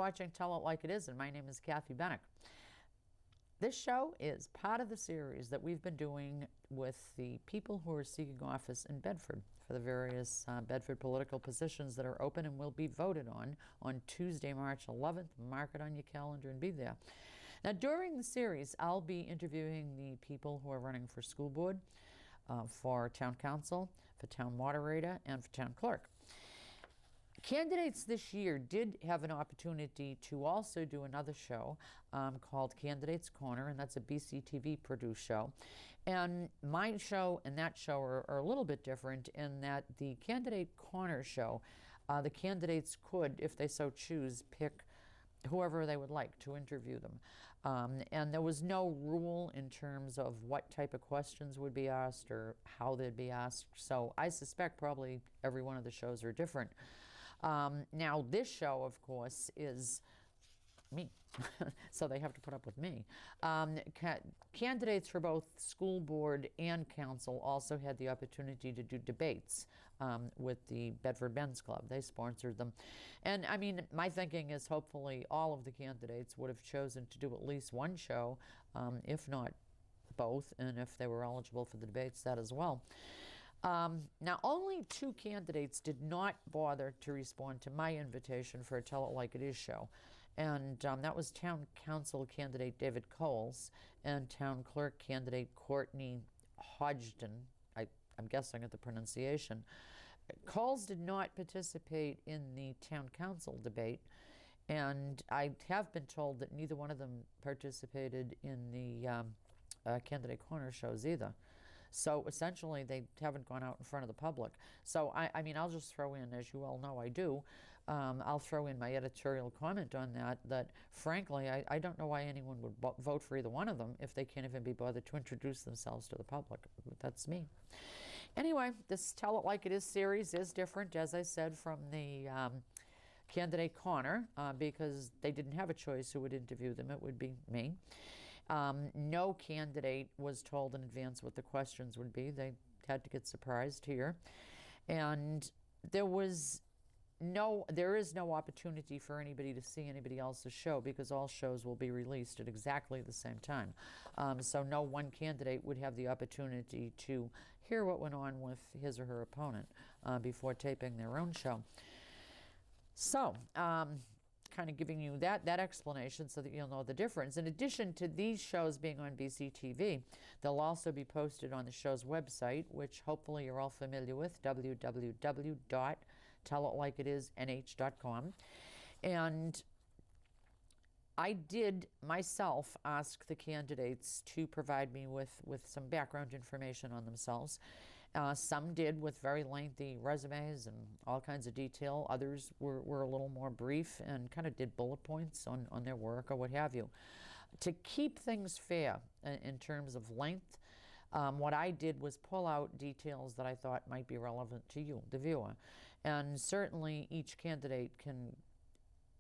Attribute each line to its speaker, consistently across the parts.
Speaker 1: watching Tell It Like It Is, and my name is Kathy Benuck. This show is part of the series that we've been doing with the people who are seeking office in Bedford for the various Bedford political positions that are open and will be voted on Tuesday, March 11th. Mark it on your calendar and be there. Now, during the series, I'll be interviewing the people who are running for school board, for town council, for town moderator, and for town clerk. Candidates this year did have an opportunity to also do another show called Candidates Corner, and that's a BCTV produced show. And my show and that show are a little bit different in that the Candidate Corner show, the candidates could, if they so choose, pick whoever they would like to interview them. And there was no rule in terms of what type of questions would be asked or how they'd be asked. So I suspect probably every one of the shows are different. Now, this show, of course, is me, so they have to put up with me. Candidates for both school board and council also had the opportunity to do debates with the Bedford Men's Club. They sponsored them. And, I mean, my thinking is hopefully all of the candidates would have chosen to do at least one show, if not both, and if they were eligible for the debates, that as well. Now, only 2 candidates did not bother to respond to my invitation for a Tell It Like It Is show. And that was Town Council candidate David Coles and Town Clerk candidate Courtney Hodgson. I'm guessing at the pronunciation. Coles did not participate in the Town Council debate, and I have been told that neither one of them participated in the Candidate Corner shows either. So essentially, they haven't gone out in front of the public. So, I mean, I'll just throw in, as you all know I do, I'll throw in my editorial comment on that frankly, I don't know why anyone would vote for either one of them if they can't even be bothered to introduce themselves to the public. That's me. Anyway, this Tell It Like It Is series is different, as I said, from the Candidate Corner, because they didn't have a choice who would interview them. It would be me. No candidate was told in advance what the questions would be. They had to get surprised here. And there is no opportunity for anybody to see anybody else's show because all shows will be released at exactly the same time. So no one candidate would have the opportunity to hear what went on with his or her opponent before taping their own show. So, kind of giving you that explanation so that you'll know the difference. In addition to these shows being on BCTV, they'll also be posted on the show's website, which hopefully you're all familiar with, www.tellitlikeitisnh.com. And I did myself ask the candidates to provide me with some background information on themselves. Some did with very lengthy resumes and all kinds of detail. Others were a little more brief and kind of did bullet points on their work or what have you. To keep things fair in terms of length, what I did was pull out details that I thought might be relevant to you, the viewer. And certainly each candidate can,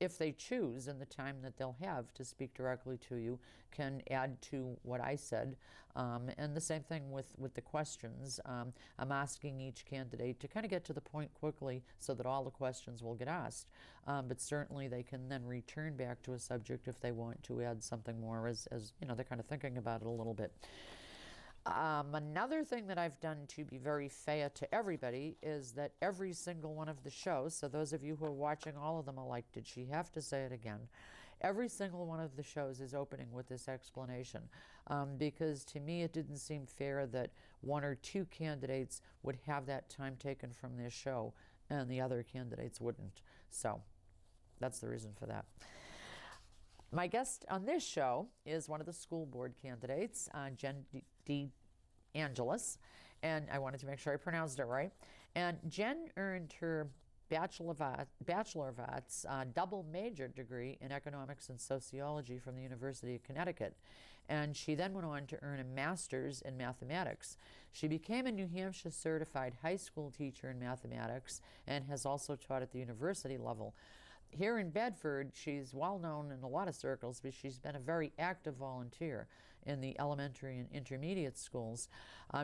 Speaker 1: if they choose in the time that they'll have to speak directly to you, can add to what I said. And the same thing with the questions. I'm asking each candidate to kind of get to the point quickly so that all the questions will get asked. But certainly they can then return back to a subject if they want to add something more as you know, they're kind of thinking about it a little bit. Another thing that I've done to be very fair to everybody is that every single one of the shows, so those of you who are watching all of them are like, did she have to say it again? Every single one of the shows is opening with this explanation, because to me it didn't seem fair that 1 or 2 candidates would have that time taken from their show and the other candidates wouldn't. So that's the reason for that. My guest on this show is one of the school board candidates, Jen DeAngelis, and I wanted to make sure I pronounced it right. And Jen earned her Bachelor of Arts double major degree in economics and sociology from the University of Connecticut. And she then went on to earn a master's in mathematics. She became a New Hampshire certified high school teacher in mathematics and has also taught at the university level. Here in Bedford, she's well known in a lot of circles, but she's been a very active volunteer. in the elementary and intermediate schools.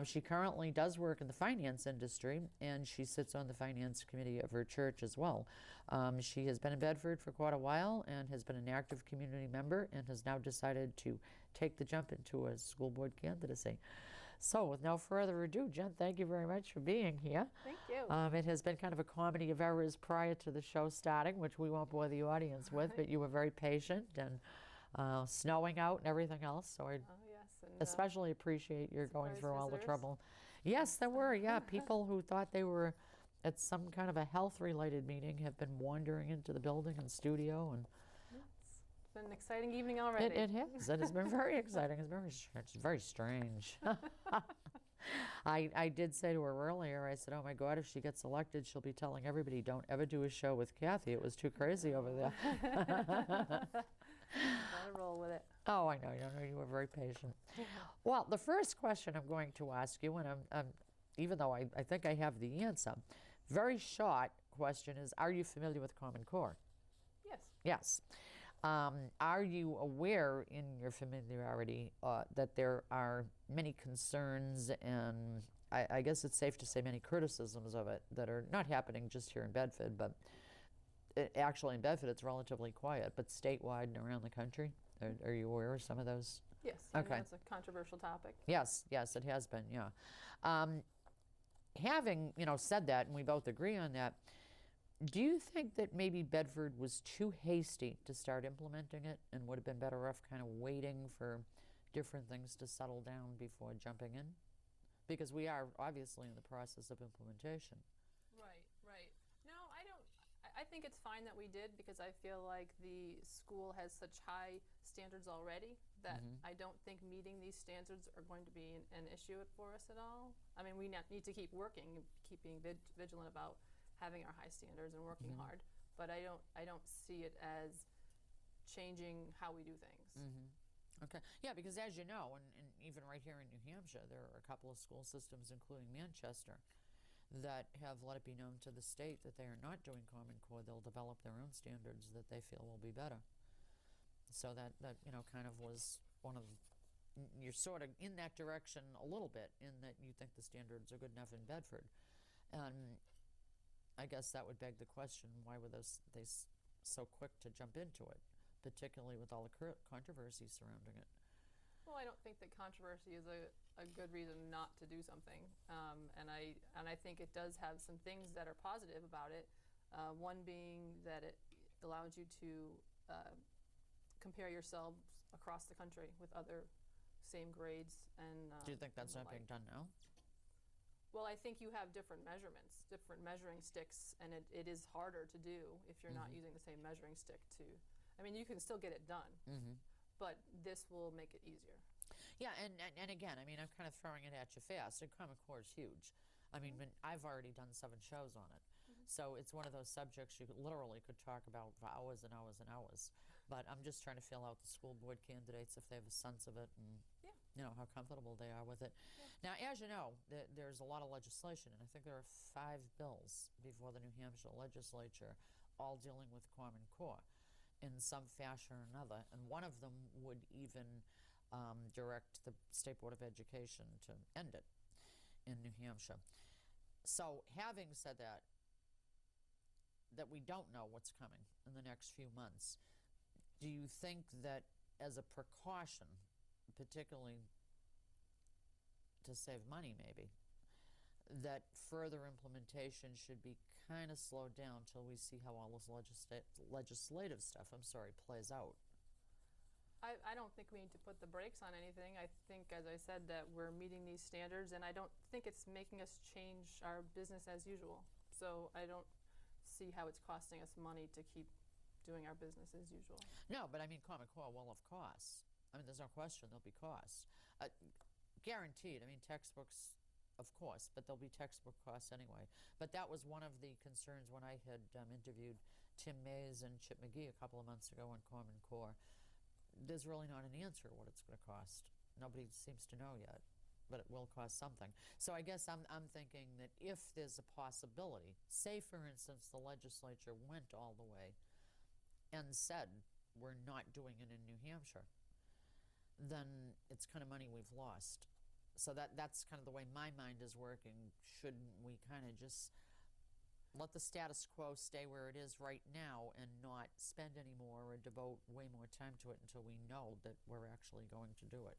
Speaker 1: She currently does work in the finance industry, and she sits on the finance committee of her church as well. She has been in Bedford for quite a while and has been an active community member and has now decided to take the jump into a school board candidacy. So with no further ado, Jen, thank you very much for being here.
Speaker 2: Thank you.
Speaker 1: It has been kind of a comedy of errors prior to the show starting, which we won't bore the audience with, but you were very patient and snowing out and everything else. So I
Speaker 2: Yes, and,
Speaker 1: especially appreciate your going
Speaker 2: surprise
Speaker 1: through all the
Speaker 2: visitors.
Speaker 1: trouble. Yes, there were, yeah. People who thought they were at some kind of a health-related meeting have been wandering into the building and studio, and
Speaker 2: It's been an exciting evening already.
Speaker 1: it has. It has been very exciting. It's very strange. I did say to her earlier, I said, oh my God, if she gets elected, she'll be telling everybody, don't ever do a show with Kathy. It was too crazy over there.
Speaker 2: Gotta roll with it.
Speaker 1: Oh, I know, you were very patient. Well, the first question I'm going to ask you, and I'm even though I think I have the answer, very short question is, are you familiar with Common Core?
Speaker 2: Yes.
Speaker 1: Yes. Are you aware in your familiarity that there are many concerns and I guess it's safe to say many criticisms of it that are not happening just here in Bedford, but actually in Bedford it's relatively quiet, but statewide and around the country? Are you aware of some of those?
Speaker 2: Yes. I
Speaker 1: Okay.
Speaker 2: know it's a controversial topic.
Speaker 1: Yes, it has been, yeah. Having, said that, and we both agree on that, do you think that maybe Bedford was too hasty to start implementing it and would have been better off kind of waiting for different things to settle down before jumping in? Because we are obviously in the process of implementation.
Speaker 2: Right. No, I don't. I think it's fine that we did because I feel like the school has such high standards already that I don't think meeting these standards are going to be an issue for us at all. I mean, we need to keep working, keep being vigilant about having our high standards and working hard, but I don't see it as changing how we do things.
Speaker 1: Okay. Yeah, because as you know, and even right here in New Hampshire, there are a couple of school systems, including Manchester, that have let it be known to the state that they are not doing Common Core. They'll develop their own standards that they feel will be better. So that kind of was one of, you're sort of in that direction a little bit, in that you think the standards are good enough in Bedford. And I guess that would beg the question, why were they so quick to jump into it, particularly with all the controversy surrounding it?
Speaker 2: Well, I don't think that controversy is a good reason not to do something, and I think it does have some things that are positive about it. One being that it allows you to compare yourselves across the country with other same grades. And
Speaker 1: do you think that's not being done now?
Speaker 2: Well, I think you have different measurements, different measuring sticks, and it is harder to do if you're not using the same measuring stick to. I mean, you can still get it done, but this will make it easier.
Speaker 1: Yeah, and again, I mean, I'm kind of throwing it at you fast. And Common Core is huge. I mean, I've already done 7 shows on it. So it's one of those subjects you literally could talk about for hours and hours and hours. But I'm just trying to feel out the school board candidates if they have a sense of it and how comfortable they are with it. Now, as you know, there's a lot of legislation, and I think there are 5 bills before the New Hampshire legislature, all dealing with Common Core in some fashion or another. And one of them would even direct the State Board of Education to end it in New Hampshire. So having said that we don't know what's coming in the next few months, do you think that as a precaution, particularly to save money maybe, that further implementation should be kind of slowed down till we see how all this legislative stuff, plays out?
Speaker 2: I don't think we need to put the brakes on anything. I think, as I said, that we're meeting these standards, and I don't think it's making us change our business as usual. So I don't see how it's costing us money to keep doing our business as usual.
Speaker 1: No, but I mean, Common Core will have costs. I mean, there's no question there'll be costs. Guaranteed. I mean, textbooks, of course, but there'll be textbook costs anyway. But that was one of the concerns when I had interviewed Tim Mays and Chip McGee a couple of months ago on Common Core. There's really not an answer what it's going to cost. Nobody seems to know yet, but it will cost something. So I guess I'm thinking that if there's a possibility, say for instance the legislature went all the way and said we're not doing it in New Hampshire, then it's kind of money we've lost. So that's kind of the way my mind is working. Shouldn't we kind of just let the status quo stay where it is right now and not spend any more or devote way more time to it until we know that we're actually going to do it?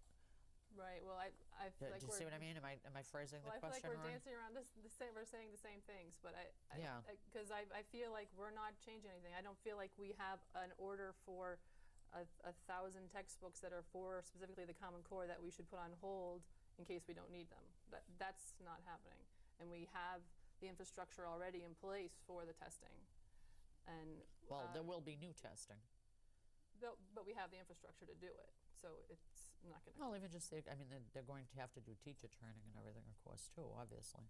Speaker 2: Right. Well, I feel like
Speaker 1: do you see what I mean? Am I phrasing the
Speaker 2: I feel like
Speaker 1: question
Speaker 2: we're
Speaker 1: wrong?
Speaker 2: dancing around this. We're saying the same things, but
Speaker 1: Yeah.
Speaker 2: because I feel like we're not changing anything. I don't feel like we have an order for 1,000 textbooks that are for specifically the Common Core that we should put on hold in case we don't need them. That's not happening, and we have the infrastructure already in place for the testing. And
Speaker 1: Well, there will be new testing.
Speaker 2: but we have the infrastructure to do it, so it's not going to.
Speaker 1: Well, even just I mean, they're going to have to do teacher training and everything, of course, too. Obviously.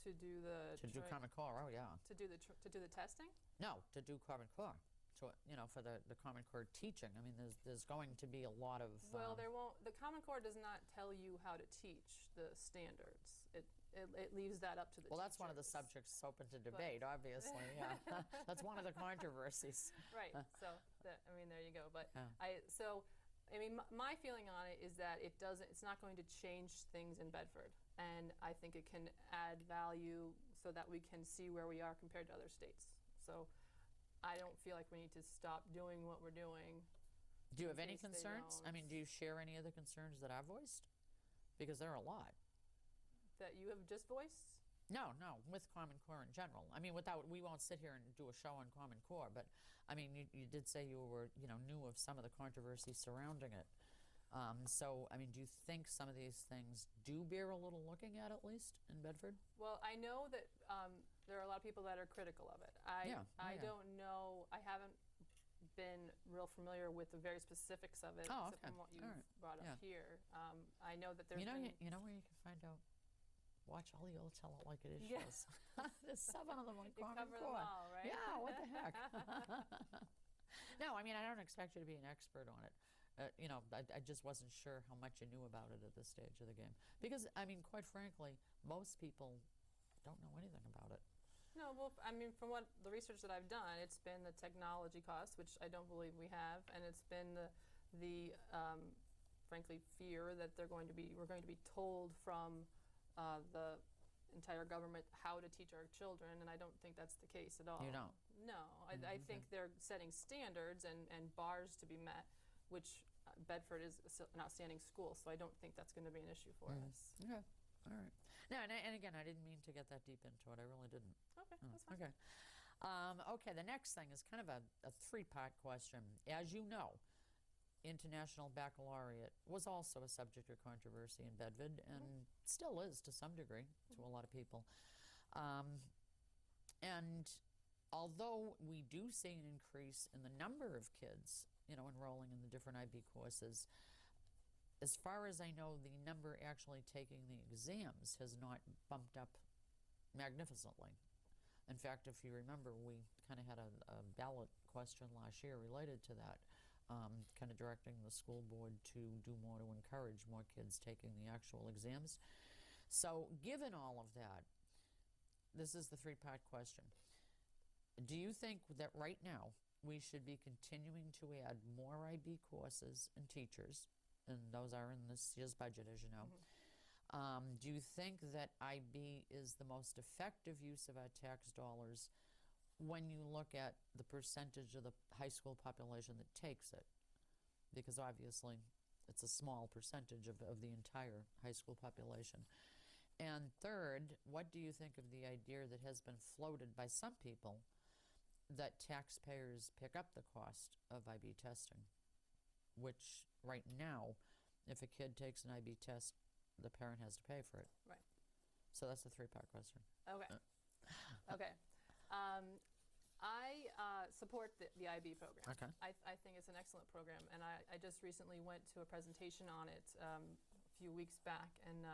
Speaker 2: To do the
Speaker 1: To do Common Core, oh yeah.
Speaker 2: to do the testing.
Speaker 1: No, to do Common Core. So for the Common Core teaching. I mean, there's going to be a lot of.
Speaker 2: Well, there won't. The Common Core does not tell you how to teach the standards. It leaves that up to the.
Speaker 1: Well, that's one of the
Speaker 2: teachers.
Speaker 1: subjects open to debate, obviously. Yeah, that's one of the controversies.
Speaker 2: Right. So I mean, there you go. But
Speaker 1: Yeah.
Speaker 2: I mean, my feeling on it is that it doesn't. It's not going to change things in Bedford, and I think it can add value so that we can see where we are compared to other states. So I don't feel like we need to stop doing what we're doing.
Speaker 1: Do you have
Speaker 2: in
Speaker 1: any
Speaker 2: case they
Speaker 1: concerns? I
Speaker 2: don't.
Speaker 1: mean, do you share any of the concerns that I've voiced? Because there are a lot.
Speaker 2: That you have just voiced?
Speaker 1: No, with Common Core in general. I mean, we won't sit here and do a show on Common Core, but I mean, you did say you were, knew of some of the controversy surrounding it. So, I mean, do you think some of these things do bear a little looking at least, in Bedford?
Speaker 2: Well, I know that there are a lot of people that are critical of it. I don't know. I haven't been real familiar with the very specifics of it,
Speaker 1: Oh,
Speaker 2: except
Speaker 1: okay.
Speaker 2: from what you
Speaker 1: All right.
Speaker 2: brought up
Speaker 1: Yeah.
Speaker 2: here. I know that there's
Speaker 1: You know,
Speaker 2: been.
Speaker 1: you know where you can find out? Watch all the old Tell It Like It Is
Speaker 2: Yeah.
Speaker 1: shows. There's 7 of them on
Speaker 2: You
Speaker 1: Common
Speaker 2: cover
Speaker 1: Core.
Speaker 2: them all, right?
Speaker 1: Yeah, what the heck? No, I mean, I don't expect you to be an expert on it. I just wasn't sure how much you knew about it at this stage of the game. Because, I mean, quite frankly, most people don't know anything about it.
Speaker 2: No, well, I mean, from what the research that I've done, it's been the technology costs, which I don't believe we have, and it's been the frankly, fear that we're going to be told from the entire government how to teach our children, and I don't think that's the case at all.
Speaker 1: You don't?
Speaker 2: No, I think they're setting standards and bars to be met, which Bedford is an outstanding school, so I don't think that's going to be an issue for us.
Speaker 1: Okay. All right. No, and again, I didn't mean to get that deep into it. I really didn't.
Speaker 2: Okay, that's fine.
Speaker 1: Okay. Okay, the next thing is kind of a 3-part question. As you know, International Baccalaureate was also a subject of controversy in Bedford and still is to some degree to a lot of people. And although we do see an increase in the number of kids, enrolling in the different IB courses, as far as I know, the number actually taking the exams has not bumped up magnificently. In fact, if you remember, we kind of had a ballot question last year related to that, kind of directing the school board to do more to encourage more kids taking the actual exams. So given all of that, this is the 3-part question. Do you think that right now we should be continuing to add more IB courses and teachers? And those are in this year's budget, as you know. Do you think that IB is the most effective use of our tax dollars when you look at the percentage of the high school population that takes it? Because obviously it's a small percentage of the entire high school population. And third, what do you think of the idea that has been floated by some people that taxpayers pick up the cost of IB testing? Which right now, if a kid takes an IB test, the parent has to pay for it.
Speaker 2: Right.
Speaker 1: So that's the 3-part question.
Speaker 2: Okay. Okay. I support the IB program.
Speaker 1: Okay.
Speaker 2: I think it's an excellent program, and I just recently went to a presentation on it a few weeks back, and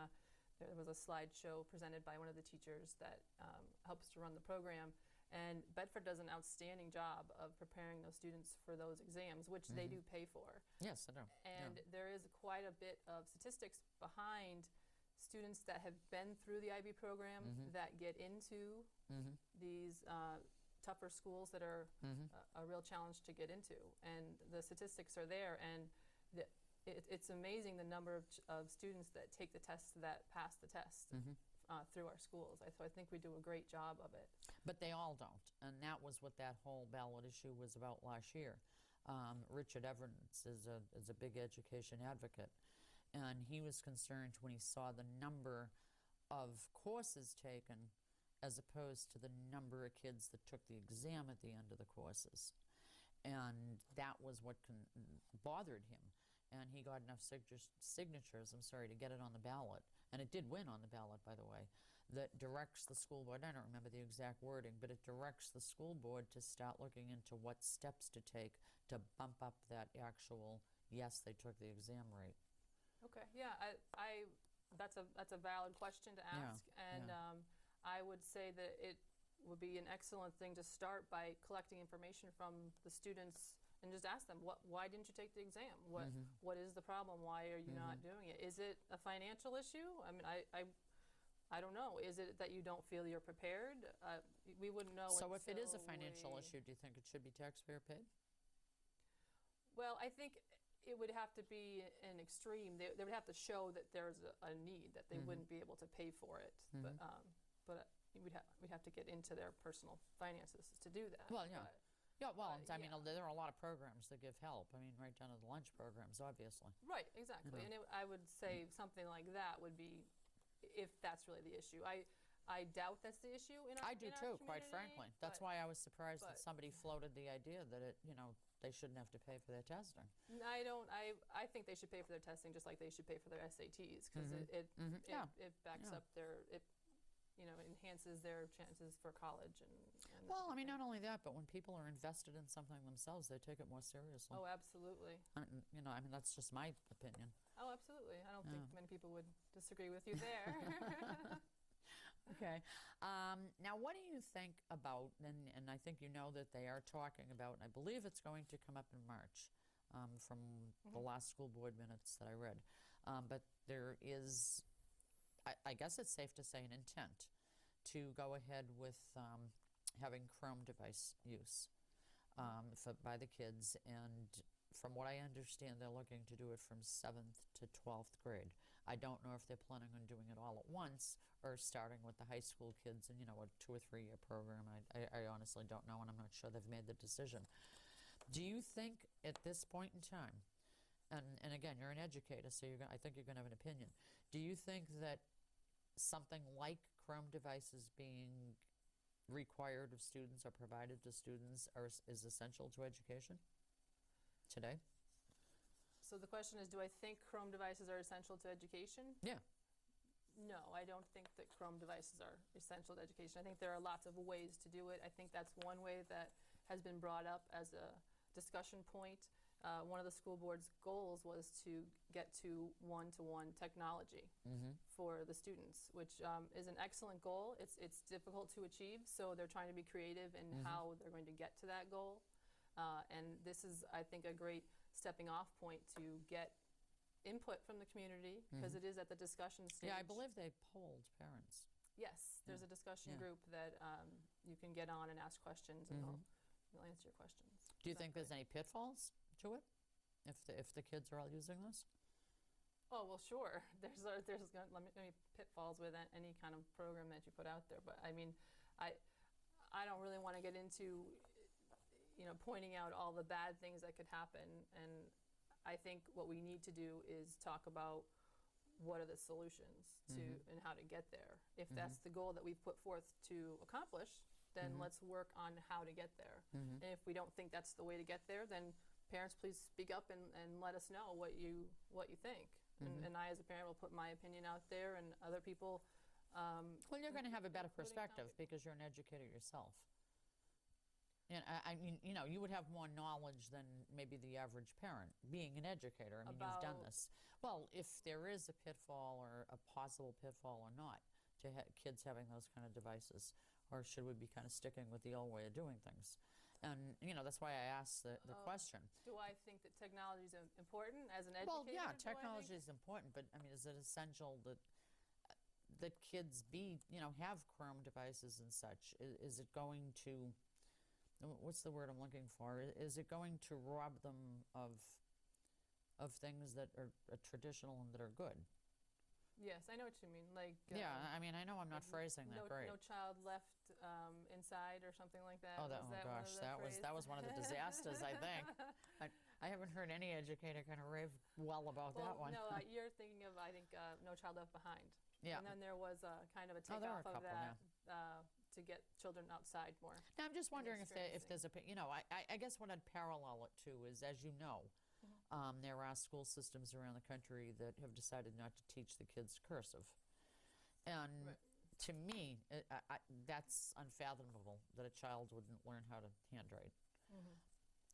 Speaker 2: there was a slideshow presented by one of the teachers that helps to run the program. And Bedford does an outstanding job of preparing those students for those exams, which they do pay for.
Speaker 1: Yes, I know.
Speaker 2: And there is quite a bit of statistics behind students that have been through the IB program that get into these tougher schools that are a real challenge to get into. And the statistics are there. And it's amazing the number of students that take the test that pass the test through our schools. So I think we do a great job of it.
Speaker 1: But they all don't, and that was what that whole ballot issue was about last year. Richard Evans is a big education advocate, and he was concerned when he saw the number of courses taken as opposed to the number of kids that took the exam at the end of the courses. And that was what bothered him. And he got enough signatures, to get it on the ballot. And it did win on the ballot, by the way, that directs the school board, I don't remember the exact wording, but it directs the school board to start looking into what steps to take to bump up that actual, yes, they took the exam rate.
Speaker 2: Okay, yeah, that's a valid question to ask. I would say that it would be an excellent thing to start by collecting information from the students and just ask them, why didn't you take the exam? What is the problem? Why are you not doing it? Is it a financial issue? I mean, I don't know. Is it that you don't feel you're prepared? We wouldn't know.
Speaker 1: So if it is a financial issue, do you think it should be taxpayer paid?
Speaker 2: Well, I think it would have to be an extreme. They would have to show that there's a need, that they wouldn't be able to pay for it. But we'd have to get into their personal finances to do that.
Speaker 1: Well, yeah. I mean, there are a lot of programs that give help. I mean, right down to the lunch programs, obviously.
Speaker 2: Right, exactly. And I would say something like that would be, if that's really the issue. I doubt that's the issue in our
Speaker 1: I do too, quite
Speaker 2: community,
Speaker 1: frankly. That's why I was surprised that somebody floated the idea that they shouldn't have to pay for their testing.
Speaker 2: I don't. I think they should pay for their testing just like they should pay for their SATs, because it backs up their enhances their chances for college and
Speaker 1: well, I mean, not only that, but when people are invested in something themselves, they take it more seriously.
Speaker 2: Oh, absolutely.
Speaker 1: I mean, that's just my opinion.
Speaker 2: Oh, absolutely. I don't think many people would disagree with you there.
Speaker 1: Okay. Now, what do you think about, and I think you know that they are talking about, and I believe it's going to come up in March from the last school board minutes that I read, but there is, I guess it's safe to say, an intent to go ahead with having Chrome device use by the kids, and from what I understand, they're looking to do it from 7th to 12th grade. I don't know if they're planning on doing it all at once or starting with the high school kids and, a 2 or 3 year program. I honestly don't know, and I'm not sure they've made the decision. Do you think at this point in time, and again, you're an educator, so I think you're going to have an opinion, do you think that something like Chrome devices being required of students or provided to students is essential to education today?
Speaker 2: So the question is, do I think Chrome devices are essential to education?
Speaker 1: Yeah.
Speaker 2: No, I don't think that Chrome devices are essential to education. I think there are lots of ways to do it. I think that's one way that has been brought up as a discussion point. One of the school board's goals was to get to one-to-one technology for the students, which is an excellent goal. It's difficult to achieve, so they're trying to be creative in how they're going to get to that goal. And this is, I think, a great stepping off point to get input from the community, because it is at the discussion stage.
Speaker 1: Yeah, I believe they polled parents.
Speaker 2: Yes, there's a discussion group that you can get on and ask questions, and they'll answer your questions.
Speaker 1: Do you think there's any pitfalls to it if the kids are all using this?
Speaker 2: Oh, well, sure. There's many pitfalls with any kind of program that you put out there, but I mean, I don't really want to get into pointing out all the bad things that could happen, and I think what we need to do is talk about what are the solutions to and how to get there. If that's the goal that we've put forth to accomplish, then let's work on how to get there. And if we don't think that's the way to get there, then parents, please speak up and let us know what you think. And I, as a parent, will put my opinion out there, and other people.
Speaker 1: Well, you're going to have a better perspective because you're an educator yourself. And I mean, you would have more knowledge than maybe the average parent, being an educator. I mean, you've done this. Well, if there is a pitfall or a possible pitfall or not to kids having those kind of devices, or should we be kind of sticking with the old way of doing things? And, that's why I asked the question.
Speaker 2: Do I think that technology is important as an educator?
Speaker 1: Well, yeah, technology is important, but, I mean, is it essential that kids have Chrome devices and such? Is it going to... What's the word I'm looking for? Is it going to rob them of of things that are traditional and that are good.
Speaker 2: Yes, I know what you mean. Like
Speaker 1: Yeah, I mean, I know I'm not
Speaker 2: like
Speaker 1: phrasing that great.
Speaker 2: no child left inside or something like that.
Speaker 1: Oh, that,
Speaker 2: Was
Speaker 1: oh
Speaker 2: that one of
Speaker 1: gosh,
Speaker 2: the
Speaker 1: that was one of the disasters, I think. I haven't heard any educator kind of rave well about that one.
Speaker 2: No, you're thinking of, I think, No Child Left Behind.
Speaker 1: Yeah.
Speaker 2: And then there was a kind of a
Speaker 1: Oh, there were
Speaker 2: takeoff
Speaker 1: a
Speaker 2: of
Speaker 1: couple,
Speaker 2: that to get children outside more.
Speaker 1: Now, I'm just wondering if there's a,
Speaker 2: experiencing.
Speaker 1: I guess what I'd parallel it to is, as you know, there are school systems around the country that have decided not to teach the kids cursive. And
Speaker 2: Right.
Speaker 1: to me, that's unfathomable that a child wouldn't learn how to handwrite.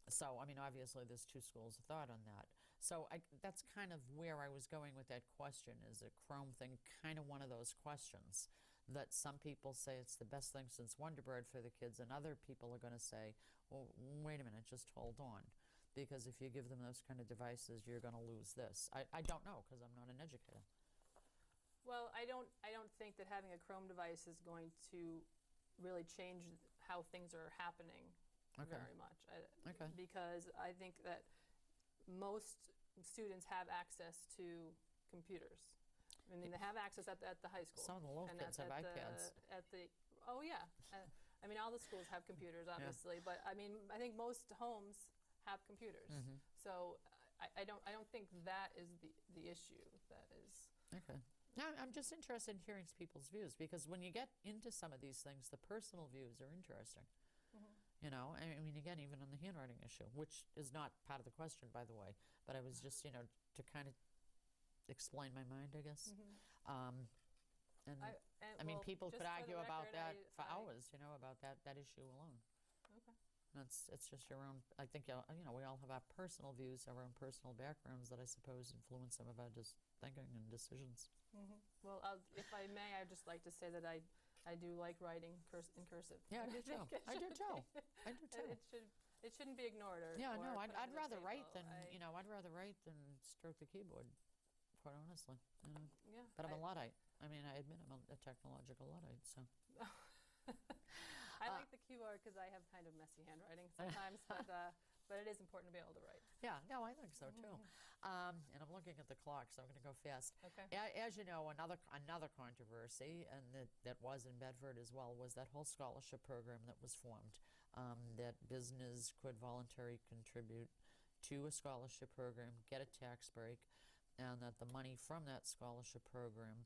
Speaker 1: So, I mean, obviously, there's two schools of thought on that. So that's kind of where I was going with that question. Is a Chrome thing kind of one of those questions that some people say it's the best thing since Wonder Bread for the kids, and other people are going to say, well, wait a minute, just hold on. Because if you give them those kind of devices, you're going to lose this. I don't know, because I'm not an educator.
Speaker 2: Well, I don't think that having a Chrome device is going to really change how things are happening very much. Because I think that most students have access to computers. I mean, they have access at the high school.
Speaker 1: Some of the little kids have iPads.
Speaker 2: Oh, yeah. I mean, all the schools have computers, obviously. But, I mean, I think most homes have computers. So I don't think that is the issue. That is...
Speaker 1: Okay. Now, I'm just interested in hearing people's views, because when you get into some of these things, the personal views are interesting. You know, I mean, again, even on the handwriting issue, which is not part of the question, by the way, but I was just, to kind of explain my mind, I guess. I mean, people could argue about that for hours, about that issue alone.
Speaker 2: Okay.
Speaker 1: It's just your own. I think we all have our personal views, our own personal backgrounds that I suppose influence some of our thinking and decisions.
Speaker 2: Well, if I may, I'd just like to say that I do like writing in cursive.
Speaker 1: Yeah, I do too. I do too.
Speaker 2: It shouldn't be ignored or.
Speaker 1: Yeah, no,
Speaker 2: or
Speaker 1: I'd
Speaker 2: put on the
Speaker 1: rather
Speaker 2: table.
Speaker 1: write than I'd rather write than stroke the keyboard. Quite honestly,
Speaker 2: Yeah.
Speaker 1: But I'm a Luddite. I mean, I admit I'm a technological Luddite. So.
Speaker 2: I like the keyboard because I have kind of messy handwriting sometimes, but it is important to be able to write.
Speaker 1: Yeah, no, I think so too. And I'm looking at the clock, so I'm going to go fast.
Speaker 2: Okay.
Speaker 1: As you know, another controversy, and that was in Bedford as well, was that whole scholarship program that was formed, that business could voluntarily contribute to a scholarship program, get a tax break, and that the money from that scholarship program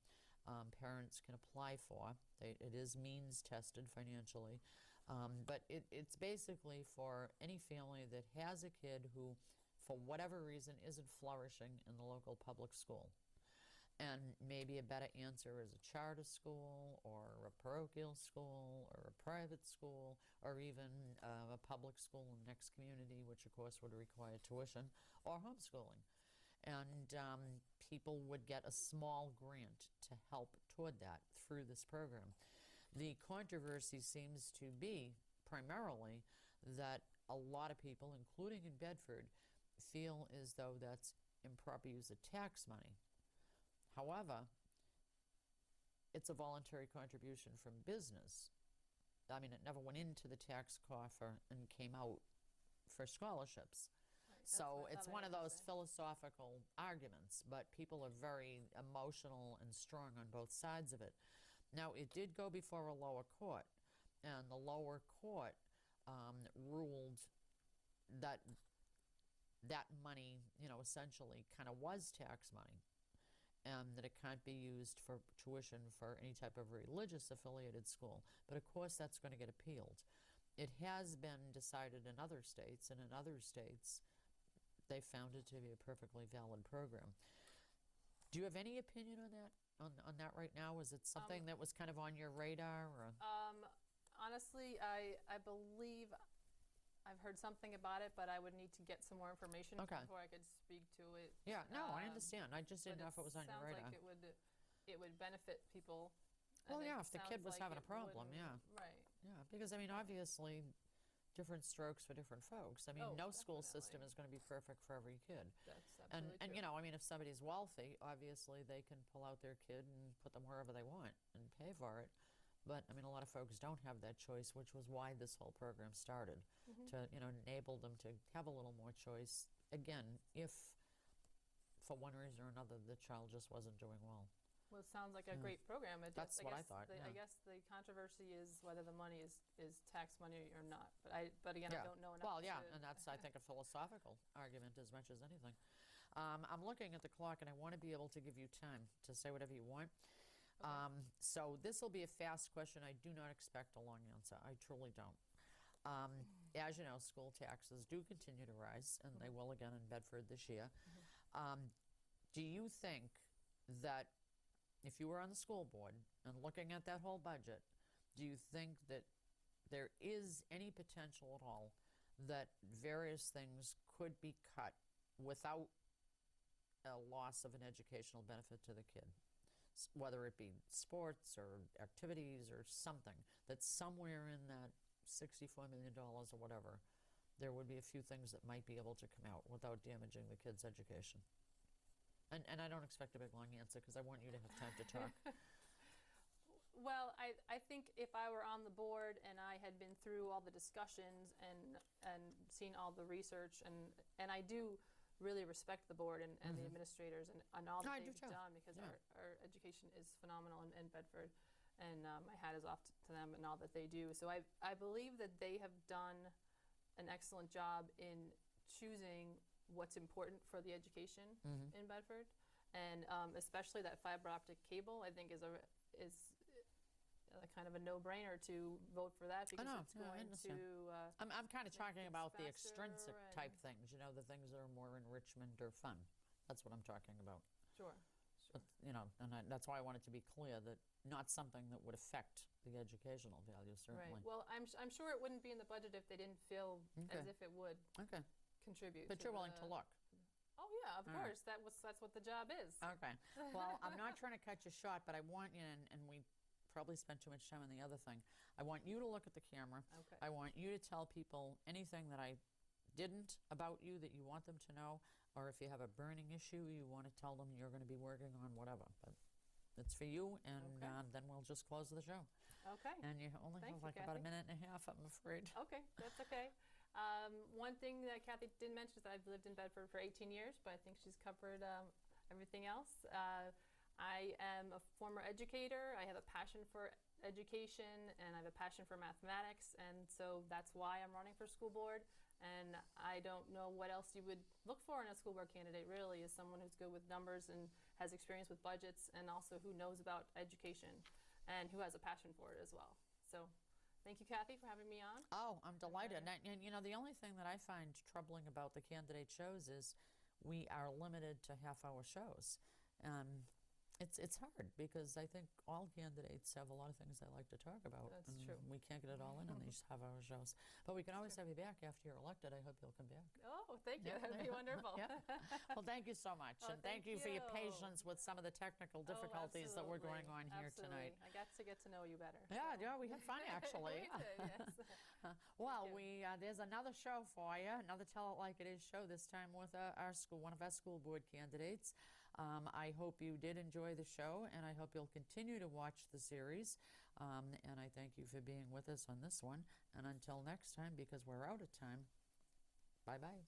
Speaker 1: parents can apply for. It is means tested financially, but it's basically for any family that has a kid who, for whatever reason, isn't flourishing in the local public school. And maybe a better answer is a charter school or a parochial school or a private school or even a public school in the next community, which of course would require tuition, or homeschooling. And people would get a small grant to help toward that through this program. The controversy seems to be primarily that a lot of people, including in Bedford, feel as though that's improper use of tax money. However, it's a voluntary contribution from business. I mean, it never went into the tax coffer and came out for scholarships. So it's one of those philosophical arguments, but people are very emotional and strong on both sides of it. Now, it did go before a lower court, and the lower court ruled that that money, essentially kind of was tax money, and that it can't be used for tuition for any type of religious affiliated school. But of course, that's going to get appealed. It has been decided in other states, and in other states, they found it to be a perfectly valid program. Do you have any opinion on that? On that right now? Was it something that was kind of on your radar? Or?
Speaker 2: Honestly, I believe I've heard something about it, but I would need to get some more information before I could speak to it.
Speaker 1: Yeah, no, I understand. I just didn't know if it was on your radar.
Speaker 2: Sounds like it would benefit people.
Speaker 1: Well, yeah, if the kid was having a problem, yeah.
Speaker 2: Right.
Speaker 1: Yeah, because, I mean, obviously, different strokes for different folks. I mean, no school system is going to be perfect for every kid.
Speaker 2: That's absolutely true.
Speaker 1: And I mean, if somebody's wealthy, obviously they can pull out their kid and put them wherever they want and pay for it. But, I mean, a lot of folks don't have that choice, which was why this whole program started, to, enable them to have a little more choice. Again, if for one reason or another, the child just wasn't doing well.
Speaker 2: Well, it sounds like a great program.
Speaker 1: That's what I thought,
Speaker 2: I
Speaker 1: yeah.
Speaker 2: guess the controversy is whether the money is tax money or not. But again, I don't know enough.
Speaker 1: Well, yeah,
Speaker 2: to,
Speaker 1: and that's, I think, a philosophical argument as much as anything. I'm looking at the clock, and I want to be able to give you time to say whatever you want.
Speaker 2: Okay.
Speaker 1: So this will be a fast question. I do not expect a long answer. I truly don't. As you know, school taxes do continue to rise, and they will again in Bedford this year. Do you think that if you were on the school board and looking at that whole budget, do you think that there is any potential at all that various things could be cut without a loss of an educational benefit to the kid? Whether it be sports or activities or something, that somewhere in that $64 million or whatever, there would be a few things that might be able to come out without damaging the kid's education. And I don't expect a big long answer because I want you to have time to talk.
Speaker 2: Well, I think if I were on the board and I had been through all the discussions and seen all the research, and I do really respect the board and the administrators and all that they've done, because our education is phenomenal in Bedford, and my hat is off to them and all that they do. So I believe that they have done an excellent job in choosing what's important for the education in Bedford, and especially that fiber optic cable, I think is a kind of a no-brainer to vote for that, because it's going to.
Speaker 1: I'm kind of talking about the extrinsic
Speaker 2: and
Speaker 1: type things, the things that are more enrichment or fun. That's what I'm talking about.
Speaker 2: Sure.
Speaker 1: But, and that's why I wanted to be clear that not something that would affect the educational value, certainly.
Speaker 2: Right. Well, I'm sure it wouldn't be in the budget if they didn't feel as if it would contribute.
Speaker 1: But you're willing to look.
Speaker 2: Oh yeah, of course. That's what the job is.
Speaker 1: Okay. Well, I'm not trying to cut you short, but I want you, and we probably spent too much time on the other thing. I want you to look at the camera.
Speaker 2: Okay.
Speaker 1: I want you to tell people anything that I didn't about you that you want them to know, or if you have a burning issue you want to tell them you're going to be working on, whatever. But it's for you, and then we'll just close the show.
Speaker 2: Okay.
Speaker 1: And you only have like about a minute and a half, I'm afraid.
Speaker 2: Okay, that's okay. One thing that Kathy didn't mention is that I've lived in Bedford for 18 years, but I think she's covered everything else. I am a former educator. I have a passion for education, and I have a passion for mathematics, and so that's why I'm running for school board. And I don't know what else you would look for in a school board candidate, really, is someone who's good with numbers and has experience with budgets, and also who knows about education and who has a passion for it as well. So thank you, Kathy, for having me on.
Speaker 1: Oh, I'm delighted. And the only thing that I find troubling about the candidate shows is we are limited to half-hour shows. It's hard, because I think all candidates have a lot of things they like to talk about.
Speaker 2: That's
Speaker 1: and
Speaker 2: true.
Speaker 1: We can't get it all in these half-hour shows. But we can always have you back after you're elected. I hope you'll come back.
Speaker 2: Oh, thank you. That would be wonderful.
Speaker 1: Well, thank you so much.
Speaker 2: Oh,
Speaker 1: and thank you for your
Speaker 2: you.
Speaker 1: patience with some of the technical difficulties that were going on here tonight.
Speaker 2: I got to get to know you better.
Speaker 1: Yeah, we had fun, actually.
Speaker 2: We did, yes.
Speaker 1: Well, there's another show for you, another Tell It Like It Is show, this time with one of our school board candidates. I hope you did enjoy the show, and I hope you'll continue to watch the series. And I thank you for being with us on this one. And until next time, because we're out of time, bye-bye.